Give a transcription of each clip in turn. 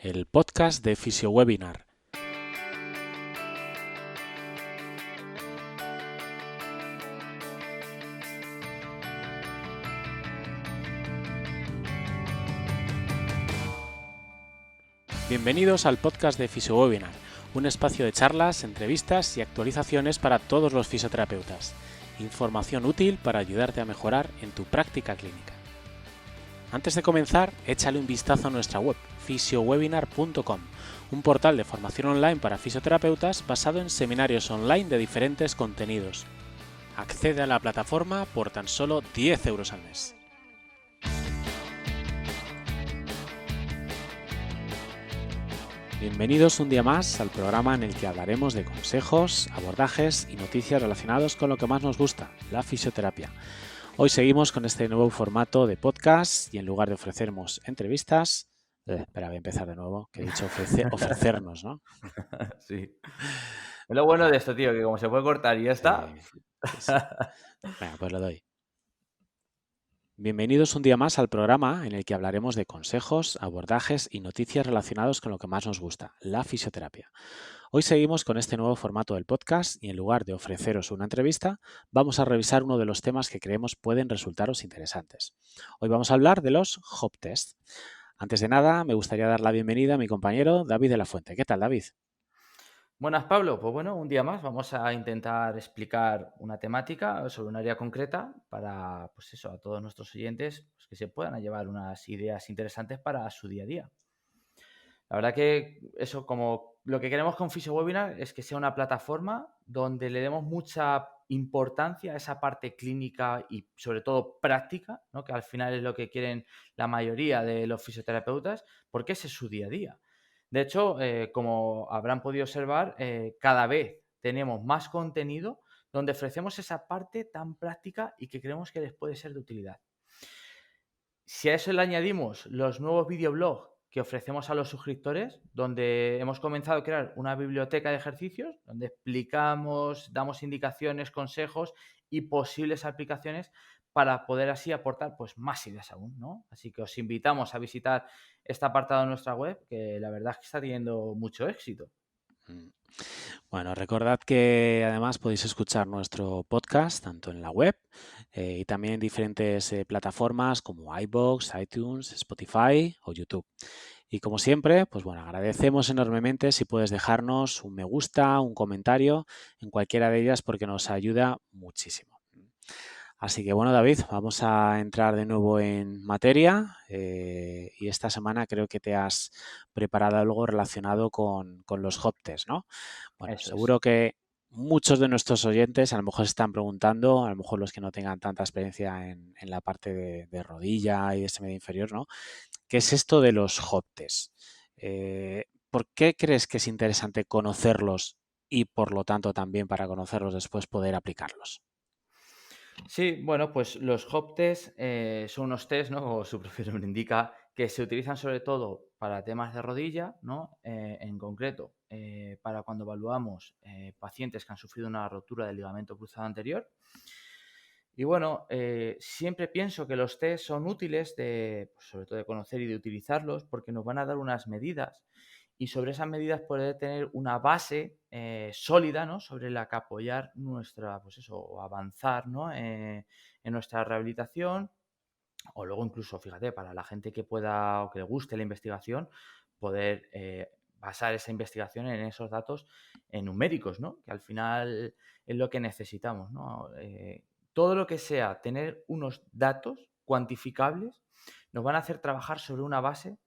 el podcast de FisioWebinar. Bienvenidos al podcast de FisioWebinar, un espacio de charlas, entrevistas y actualizaciones para todos los fisioterapeutas. Información útil para ayudarte a mejorar en tu práctica clínica. Antes de comenzar, échale un vistazo a nuestra web, fisiowebinar.com, un portal de formación online para fisioterapeutas basado en seminarios online de diferentes contenidos. Accede a la plataforma por tan solo 10 euros al mes. Bienvenidos un día más al programa en el que hablaremos de consejos, abordajes y noticias relacionados con lo que más nos gusta, la fisioterapia. Hoy seguimos con este nuevo formato de podcast y en lugar de ofrecernos entrevistas... espera, voy a empezar de nuevo, que he dicho ofrecernos, ¿no? Sí. Es lo bueno de esto, tío, que como se puede cortar y ya está. Sí. Venga, pues lo doy. Bienvenidos un día más al programa en el que hablaremos de consejos, abordajes y noticias relacionados con lo que más nos gusta, la fisioterapia. Hoy seguimos con este nuevo formato del podcast y en lugar de ofreceros una entrevista, vamos a revisar uno de los temas que creemos pueden resultaros interesantes. Hoy vamos a hablar de los hop test. Antes de nada, me gustaría dar la bienvenida a mi compañero David de la Fuente. ¿Qué tal, David? Buenas, Pablo. Pues bueno, un día más vamos a intentar explicar una temática sobre un área concreta para, pues eso, a todos nuestros oyentes, pues que se puedan llevar unas ideas interesantes para su día a día. La verdad que eso, como lo que queremos con FisioWebinar es que sea una plataforma donde le demos mucha importancia a esa parte clínica y sobre todo práctica, ¿no? Que al final es lo que quieren la mayoría de los fisioterapeutas, porque ese es su día a día. De hecho, como habrán podido observar, cada vez tenemos más contenido donde ofrecemos esa parte tan práctica y que creemos que les puede ser de utilidad. Si a eso le añadimos los nuevos videoblogs que ofrecemos a los suscriptores, donde hemos comenzado a crear una biblioteca de ejercicios, donde explicamos, damos indicaciones, consejos y posibles aplicaciones para poder así aportar pues, más ideas aún, ¿no? Así que os invitamos a visitar este apartado de nuestra web, que la verdad es que está teniendo mucho éxito. Bueno, recordad que además podéis escuchar nuestro podcast tanto en la web y también en diferentes plataformas como iVoox, iTunes, Spotify o YouTube. Y como siempre, pues bueno, agradecemos enormemente si puedes dejarnos un me gusta, un comentario en cualquiera de ellas porque nos ayuda muchísimo. Así que bueno, David, vamos a entrar de nuevo en materia y esta semana creo que te has preparado algo relacionado con los hop test, ¿no? Bueno, Eso es. seguro que muchos de nuestros oyentes a lo mejor se están preguntando, a lo mejor los que no tengan tanta experiencia en la parte de rodilla y de ese medio inferior, ¿no? ¿Qué es esto de los hop test? ¿Por qué crees que es interesante conocerlos y por lo tanto también para conocerlos después poder aplicarlos? Sí, bueno, pues los hop test son unos test, ¿no? Como su propio nombre indica, que se utilizan sobre todo para temas de rodilla, ¿no? En concreto, para cuando evaluamos pacientes que han sufrido una rotura del ligamento cruzado anterior. Y bueno, siempre pienso que los test son útiles pues, sobre todo de conocer y de utilizarlos porque nos van a dar unas medidas y sobre esas medidas poder tener una base sólida, ¿no? Sobre la que apoyar nuestra, pues eso, o avanzar, ¿no? En nuestra rehabilitación o luego incluso, fíjate, para la gente que pueda o que le guste la investigación, poder basar esa investigación en esos datos numéricos, ¿no? Que al final es lo que necesitamos, ¿no? Todo lo que sea tener unos datos cuantificables nos van a hacer trabajar sobre una base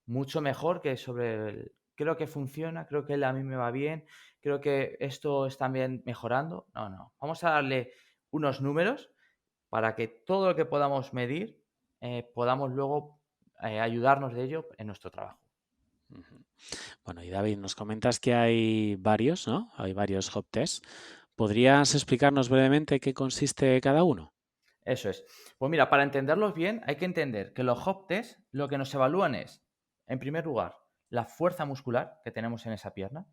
mucho mejor que sobre creo que funciona, creo que a mí me va bien, creo que esto está también mejorando. No, no. Vamos a darle unos números para que todo lo que podamos medir podamos luego ayudarnos de ello en nuestro trabajo. Ujú. Bueno, y David, nos comentas que hay varios, ¿no? Hay varios hop tests. ¿Podrías explicarnos brevemente qué consiste cada uno? Eso es. Pues mira, para entenderlos bien hay que entender que los hop test lo que nos evalúan es, en primer lugar, la fuerza muscular que tenemos en esa pierna.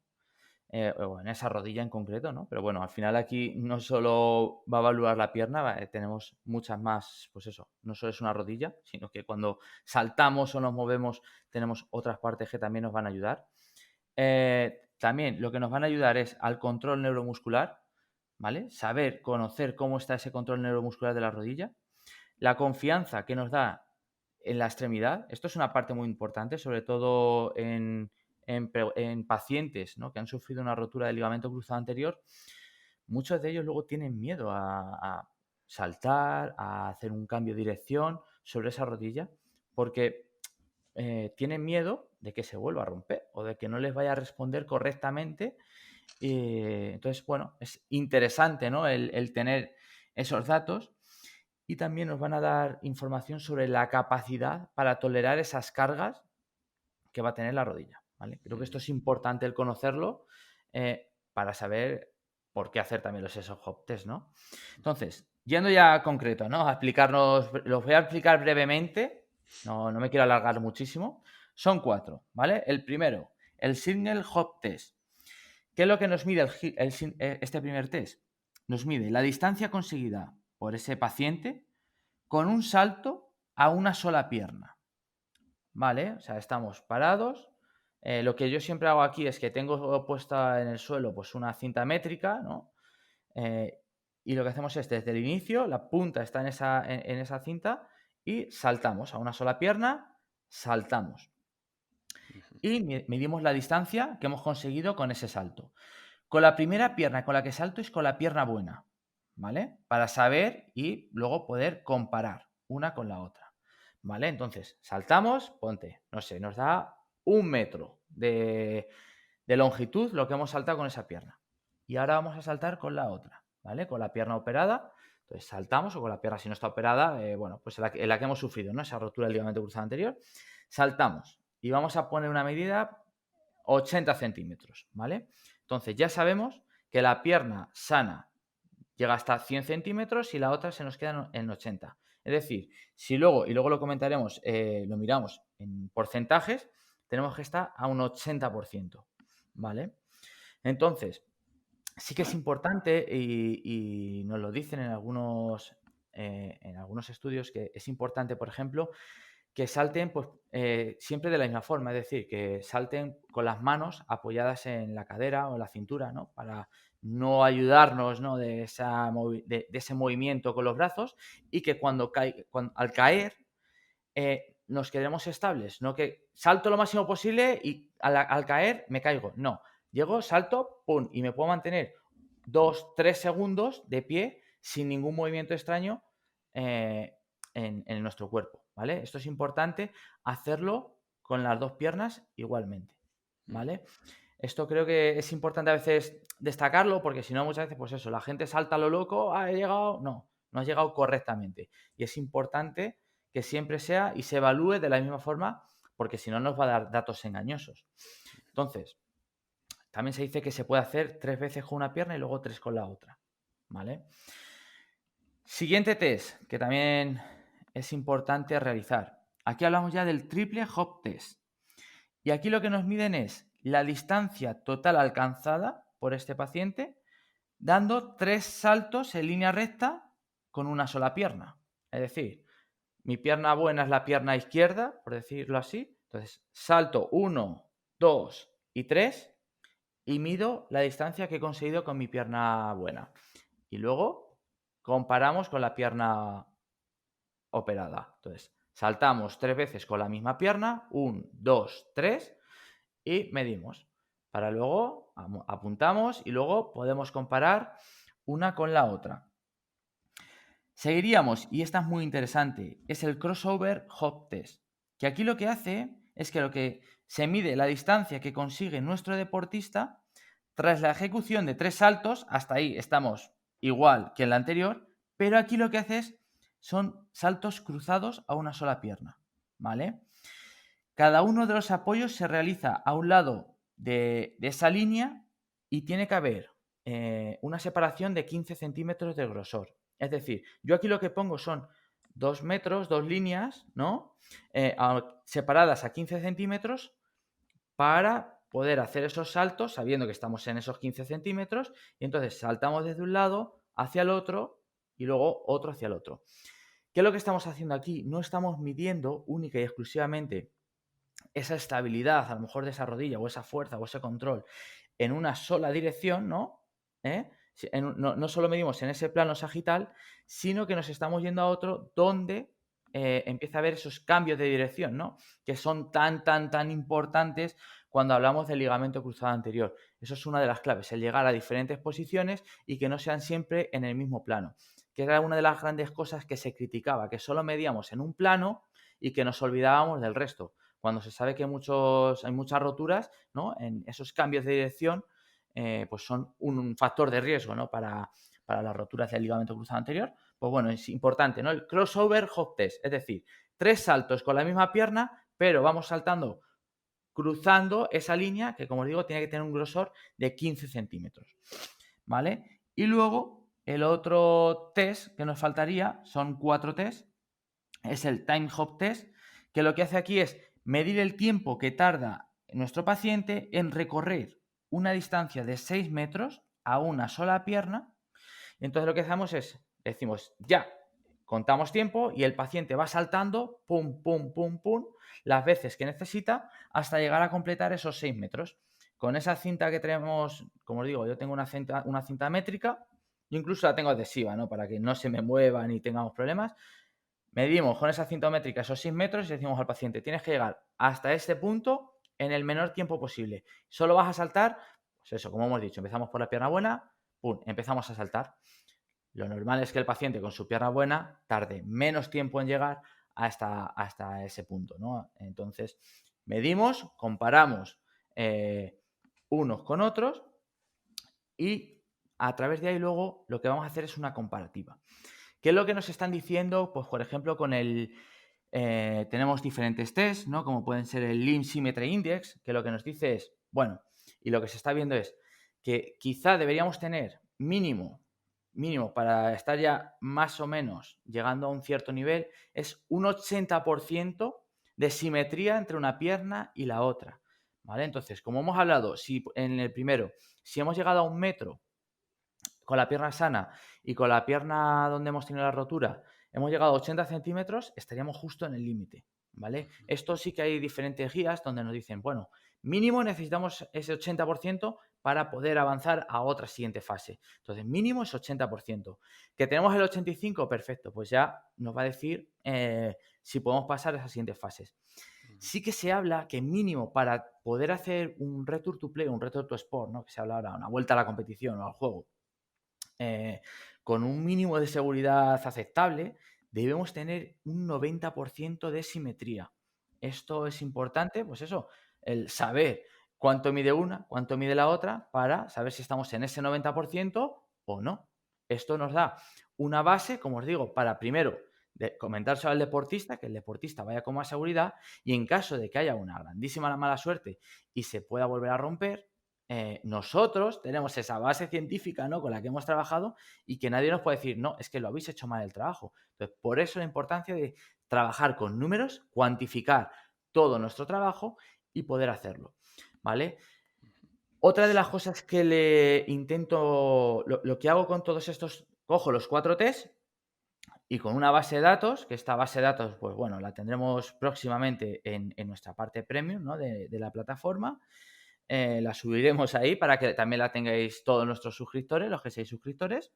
o en esa rodilla en concreto, ¿no? Pero bueno, al final aquí no solo va a evaluar la pierna, tenemos muchas más, pues eso, no solo es una rodilla, sino que cuando saltamos o nos movemos tenemos otras partes que también nos van a ayudar. También lo que nos van a ayudar es al control neuromuscular, ¿vale? Saber, conocer cómo está ese control neuromuscular de la rodilla, la confianza que nos da en la extremidad. Esto es una parte muy importante, sobre todo en pacientes, ¿no?, que han sufrido una rotura del ligamento cruzado anterior. Muchos de ellos luego tienen miedo a saltar, a hacer un cambio de dirección sobre esa rodilla, porque tienen miedo de que se vuelva a romper o de que no les vaya a responder correctamente. Entonces, bueno, es interesante, ¿no?, el tener esos datos, y también nos van a dar información sobre la capacidad para tolerar esas cargas que va a tener la rodilla, ¿vale? Creo que esto es importante el conocerlo, para saber por qué hacer también esos hop test, ¿no? Entonces, yendo ya a concreto, ¿no?, a explicarnos, los voy a explicar brevemente, no me quiero alargar muchísimo. Son 4, ¿vale? El primero, el Single Hop Test. ¿Qué es lo que nos mide este primer test? Nos mide la distancia conseguida por ese paciente con un salto a una sola pierna, ¿vale? O sea, estamos parados. Lo que yo siempre hago aquí es que tengo puesta en el suelo pues una cinta métrica, ¿no? Y lo que hacemos es, desde el inicio, la punta está en esa cinta y saltamos a una sola pierna, saltamos. Y medimos la distancia que hemos conseguido con ese salto. Con la primera pierna con la que salto es con la pierna buena, ¿vale? Para saber y luego poder comparar una con la otra, ¿vale? Entonces, saltamos, ponte, no sé, nos da 1 metro de longitud lo que hemos saltado con esa pierna. Y ahora vamos a saltar con la otra, ¿vale? Con la pierna operada. Entonces saltamos, o con la pierna si no está operada, bueno, pues en la que hemos sufrido, ¿no?, esa rotura del ligamento cruzado anterior. Saltamos y vamos a poner una medida 80 centímetros, ¿vale? Entonces ya sabemos que la pierna sana llega hasta 100 centímetros y la otra se nos queda en 80. Es decir, si luego, y luego lo comentaremos, lo miramos en porcentajes, tenemos que estar a un 80%, ¿vale? Entonces, sí que es importante, y nos lo dicen en algunos estudios, que es importante, por ejemplo, que salten pues, siempre de la misma forma, es decir, que salten con las manos apoyadas en la cadera o en la cintura, ¿no?, para no ayudarnos, ¿no?, de ese movimiento con los brazos, y que al caer nos quedemos estables, no que salto lo máximo posible y al caer me caigo. No, llego, salto, pum, y me puedo mantener 2, 3 segundos de pie sin ningún movimiento extraño en nuestro cuerpo, ¿vale? Esto es importante hacerlo con las 2 piernas igualmente, ¿vale? Esto creo que es importante a veces destacarlo, porque si no, muchas veces, pues eso, la gente salta a lo loco, he llegado. No, no has llegado correctamente. Y es importante que siempre sea y se evalúe de la misma forma, porque si no nos va a dar datos engañosos. Entonces, también se dice que se puede hacer 3 veces con una pierna y luego 3 con la otra, ¿vale? Siguiente test, que también es importante realizar. Aquí hablamos ya del triple hop test. Y aquí lo que nos miden es la distancia total alcanzada por este paciente dando 3 saltos en línea recta con una sola pierna. Es decir, mi pierna buena es la pierna izquierda, por decirlo así. Entonces, salto 1, 2 y 3 y mido la distancia que he conseguido con mi pierna buena. Y luego comparamos con la pierna operada. Entonces, saltamos 3 veces con la misma pierna, 1, 2, 3, y medimos. Para luego apuntamos y luego podemos comparar una con la otra. Seguiríamos, y esta es muy interesante, es el crossover hop test, que aquí lo que hace es que lo que se mide la distancia que consigue nuestro deportista tras la ejecución de 3 saltos. Hasta ahí estamos igual que en la anterior, pero aquí lo que hace son saltos cruzados a una sola pierna, ¿vale? Cada uno de los apoyos se realiza a un lado de esa línea y tiene que haber una separación de 15 centímetros de grosor. Es decir, yo aquí lo que pongo son 2 metros, 2 líneas, ¿no?, separadas a 15 centímetros para poder hacer esos saltos sabiendo que estamos en esos 15 centímetros y entonces saltamos desde un lado hacia el otro y luego otro hacia el otro. ¿Qué es lo que estamos haciendo aquí? No estamos midiendo única y exclusivamente esa estabilidad, a lo mejor de esa rodilla o esa fuerza o ese control en una sola dirección, ¿no? No solo medimos en ese plano sagital, sino que nos estamos yendo a otro donde empieza a haber esos cambios de dirección, ¿no? Que son tan importantes cuando hablamos del ligamento cruzado anterior. Eso es una de las claves, el llegar a diferentes posiciones y que no sean siempre en el mismo plano. Que era una de las grandes cosas que se criticaba, que solo medíamos en un plano y que nos olvidábamos del resto. Cuando se sabe que hay muchas roturas, ¿no? En esos cambios de dirección, pues son un factor de riesgo, ¿no? Para las roturas del ligamento cruzado anterior. Pues bueno, es importante, ¿no? El crossover hop test, es decir, 3 saltos con la misma pierna, pero vamos saltando cruzando esa línea que, como os digo, tiene que tener un grosor de 15 centímetros, ¿vale? Y luego, el otro test que nos faltaría, son 4 tests, es el time hop test, que lo que hace aquí es medir el tiempo que tarda nuestro paciente en recorrer una distancia de 6 metros a una sola pierna. Entonces lo que hacemos es, decimos, ya, contamos tiempo y el paciente va saltando, pum, pum, pum, pum, las veces que necesita hasta llegar a completar esos 6 metros. Con esa cinta que tenemos, como os digo, yo tengo una cinta métrica, yo incluso la tengo adhesiva, ¿no? Para que no se me mueva ni tengamos problemas. Medimos con esa cinta métrica esos 6 metros y decimos al paciente, tienes que llegar hasta este punto en el menor tiempo posible. Solo vas a saltar, pues eso, como hemos dicho, empezamos por la pierna buena, pum, empezamos a saltar. Lo normal es que el paciente con su pierna buena tarde menos tiempo en llegar hasta ese punto, ¿no? Entonces, medimos, comparamos unos con otros y a través de ahí luego lo que vamos a hacer es una comparativa. ¿Qué es lo que nos están diciendo? Pues, por ejemplo, con tenemos diferentes tests, ¿no? Como pueden ser el Limb Symmetry Index, que lo que nos dice es, bueno, y lo que se está viendo es que quizá deberíamos tener mínimo para estar ya más o menos llegando a un cierto nivel, es un 80% de simetría entre una pierna y la otra, ¿vale? Entonces, como hemos hablado, si en el primero, si hemos llegado a 1 metro con la pierna sana y con la pierna donde hemos tenido la rotura, hemos llegado a 80 centímetros, estaríamos justo en el límite, ¿vale? Esto sí que hay diferentes guías donde nos dicen, bueno, mínimo necesitamos ese 80% para poder avanzar a otra siguiente fase. Entonces, mínimo es 80%. ¿Que tenemos el 85%? Perfecto, pues ya nos va a decir si podemos pasar a esas siguientes fases. Sí que se habla que mínimo para poder hacer un return to play, un return to sport, ¿no? Que se habla ahora, una vuelta a la competición o al juego, con un mínimo de seguridad aceptable, debemos tener un 90% de simetría. Esto es importante, pues eso, el saber cuánto mide una, cuánto mide la otra, para saber si estamos en ese 90% o no. Esto nos da una base, como os digo, para primero comentárselo al deportista, que el deportista vaya con más seguridad y en caso de que haya una grandísima mala suerte y se pueda volver a romper, nosotros tenemos esa base científica, ¿no? Con la que hemos trabajado y que nadie nos puede decir, no, es que lo habéis hecho mal el trabajo. Entonces, por eso la importancia de trabajar con números, cuantificar todo nuestro trabajo y poder hacerlo, ¿vale? Otra de las cosas que le intento, lo que hago con todos estos, cojo los 4 test y con una base de datos, que esta base de datos, pues bueno, la tendremos próximamente en nuestra parte premium, ¿no? de la plataforma. La subiremos ahí para que también la tengáis todos nuestros suscriptores, los que seáis suscriptores.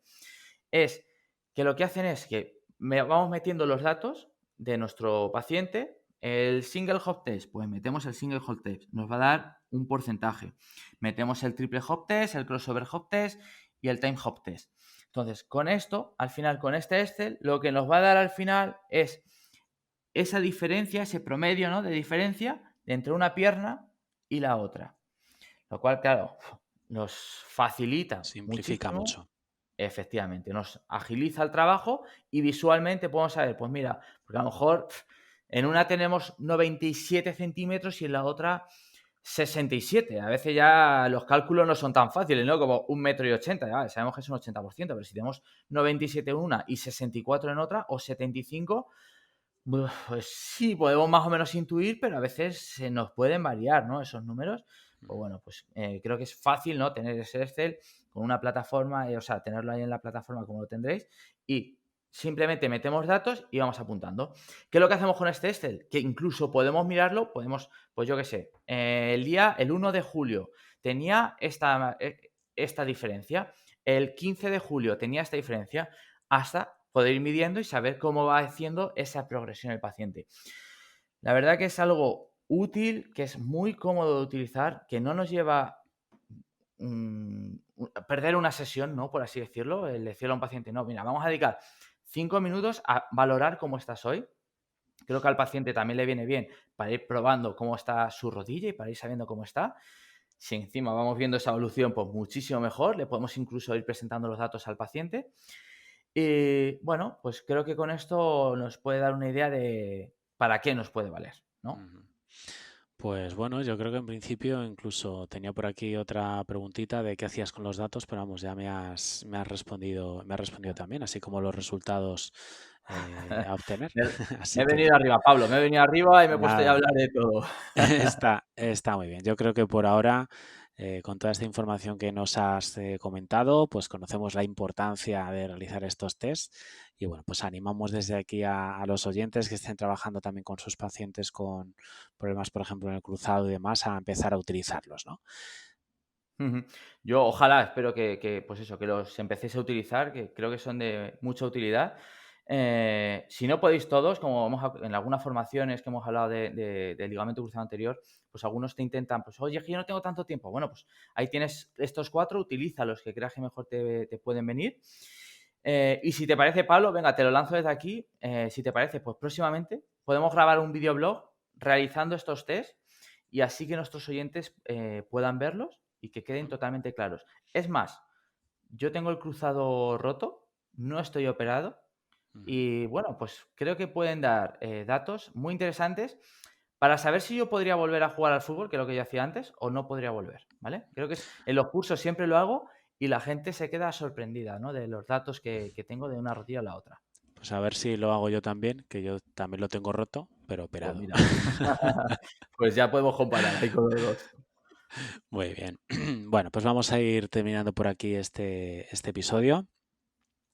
Es que lo que hacen es que vamos metiendo los datos de nuestro paciente. El single hop test, pues metemos el single hop test, nos va a dar un porcentaje. Metemos el triple hop test, el crossover hop test y el time hop test. Entonces, con esto, al final, con este Excel, lo que nos va a dar al final es esa diferencia, ese promedio, ¿no? De diferencia entre una pierna y la otra. Lo cual, claro, nos facilita Simplifica muchísimo. mucho. Efectivamente, nos agiliza el trabajo y visualmente podemos saber, pues mira, porque a lo mejor en una tenemos 97 centímetros y en la otra 67. A veces ya los cálculos no son tan fáciles, ¿no? Como 1,80 m, ya sabemos que es un 80%, pero si tenemos 97 en una y 64 en otra o 75, pues sí, podemos más o menos intuir, pero a veces se nos pueden variar, ¿no? Esos números. Pues bueno, pues creo que es fácil, ¿no? Tener ese Excel con una plataforma, o sea, tenerlo ahí en la plataforma como lo tendréis y simplemente metemos datos y vamos apuntando. ¿Qué es lo que hacemos con este Excel? Que incluso podemos mirarlo, pues yo qué sé, el 1 de julio tenía esta diferencia, el 15 de julio tenía esta diferencia, hasta poder ir midiendo y saber cómo va haciendo esa progresión el paciente. La verdad que es algo útil, que es muy cómodo de utilizar, que no nos lleva a perder una sesión, ¿no? Por así decirlo, el decirle a un paciente, no, mira, vamos a dedicar 5 minutos a valorar cómo estás hoy. Creo que al paciente también le viene bien para ir probando cómo está su rodilla y para ir sabiendo cómo está. Si encima vamos viendo esa evolución, pues muchísimo mejor. Le podemos incluso ir presentando los datos al paciente. Y bueno, pues creo que con esto nos puede dar una idea de para qué nos puede valer, ¿no? Ujú. Pues bueno, yo creo que en principio incluso tenía por aquí otra preguntita de qué hacías con los datos, pero vamos, ya me has respondido también, así como los resultados a obtener. Me me Así he que venido arriba, Pablo, me he venido arriba y me he puesto ya a nada, hablar de todo. está muy bien. Yo creo que por ahora, con toda esta información que nos has comentado, pues conocemos la importancia de realizar estos test y bueno, pues animamos desde aquí a los oyentes que estén trabajando también con sus pacientes con problemas, por ejemplo, en el cruzado y demás, a empezar a utilizarlos, ¿no? Ujú. Yo ojalá, espero pues eso, que los empecéis a utilizar, que creo que son de mucha utilidad. Si no podéis todos, como en algunas formaciones que hemos hablado del ligamento cruzado anterior, pues algunos te intentan, pues oye, que yo no tengo tanto tiempo. Bueno, pues ahí tienes estos 4, utilízalos, que creas que mejor te pueden venir. Y si te parece, Pablo, venga, te lo lanzo desde aquí. Si te parece, pues próximamente podemos grabar un videoblog realizando estos test y así que nuestros oyentes puedan verlos y que queden totalmente claros. Es más, yo tengo el cruzado roto, no estoy operado Ujú. y bueno, pues creo que pueden dar datos muy interesantes para saber si yo podría volver a jugar al fútbol, que es lo que yo hacía antes, o no podría volver, ¿vale? Creo que en los cursos siempre lo hago y la gente se queda sorprendida, ¿no? De los datos que tengo de una rodilla a la otra. Pues a ver si lo hago yo también, que yo también lo tengo roto, pero Pues operado. mira, pues ya podemos comparar ahí con los dos. Muy bien. Bueno, pues vamos a ir terminando por aquí este episodio.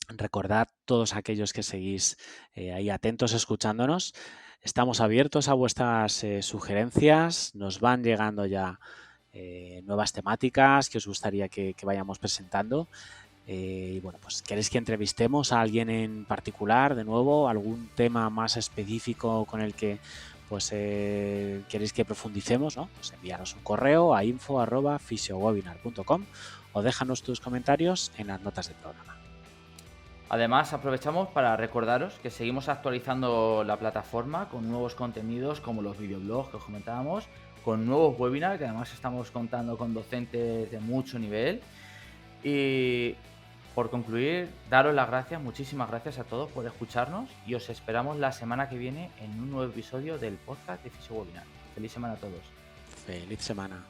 Recordad todos aquellos que seguís ahí atentos escuchándonos. Estamos abiertos a vuestras sugerencias. Nos van llegando ya nuevas temáticas que os gustaría que vayamos presentando. Y bueno, pues queréis que entrevistemos a alguien en particular, de nuevo, algún tema más específico con el que pues queréis que profundicemos, ¿no? Pues envíanos un correo a info@fisiowebinar.com o déjanos tus comentarios en las notas del programa. Además, aprovechamos para recordaros que seguimos actualizando la plataforma con nuevos contenidos como los videoblogs que os comentábamos, con nuevos webinars que además estamos contando con docentes de mucho nivel. Y por concluir, daros las gracias, muchísimas gracias a todos por escucharnos y os esperamos la semana que viene en un nuevo episodio del podcast de Fisio Webinar. Feliz semana a todos. Feliz semana.